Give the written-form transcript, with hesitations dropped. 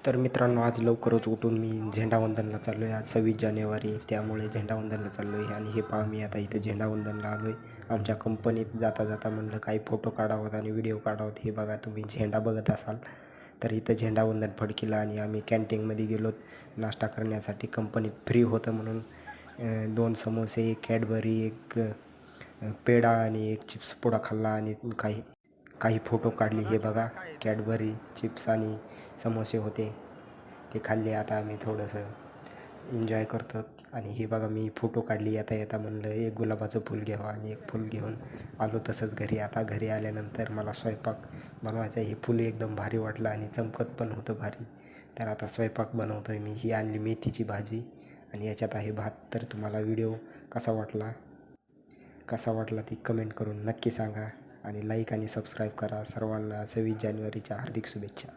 तर मित्रांनो, आज लवकरच उठून मी झेंडावंदनला चाललो आहे. आज 26 जानेवारी, त्यामुळे झेंडावंदनला चाललो आहे. आणि हे पहा, मी आता इथं झेंडावंदनला आलो आहे. आमच्या कंपनीत जाता जाता म्हणलं काही फोटो काढावेत आणि व्हिडिओ काढावेत. हे बघा, तुम्ही झेंडा बघत असाल तर इथं झेंडावंदन फडकीला आणि आम्ही कॅन्टीनमध्ये गेलो नाश्ता करण्यासाठी. कंपनीत फ्री होतं म्हणून 2 समोसे, एक कॅडबरी, एक पेढा आणि एक चिप्स पुडा खाल्ला आणि काही काही फोटो काढले. हे बघा, कॅडबरी, चिप्स आणि समोसे होते, ते खाल्ले. आता आम्ही थोडंसं एन्जॉय करतो. आणि हे बघा, मी फोटो काढली. येता येता म्हणलं एक गुलाबाचं फूल घ्यावं आणि एक फूल घेऊन आलो तसंच घरी. आता घरी आल्यानंतर मला स्वयंपाक बनवायचा. हे फूल एकदम भारी वाटलं आणि चमकत पण होतं भारी. तर आता स्वयंपाक बनवतो आहे मी. ही आणली मेथीची भाजी आणि याच्यात आहे भात. तर तुम्हाला व्हिडिओ कसा वाटला ती कमेंट करून नक्की सांगा आणि लाईक आणि सबस्क्राईब करा. सर्वांना 26 जानेवारीच्या हार्दिक शुभेच्छा.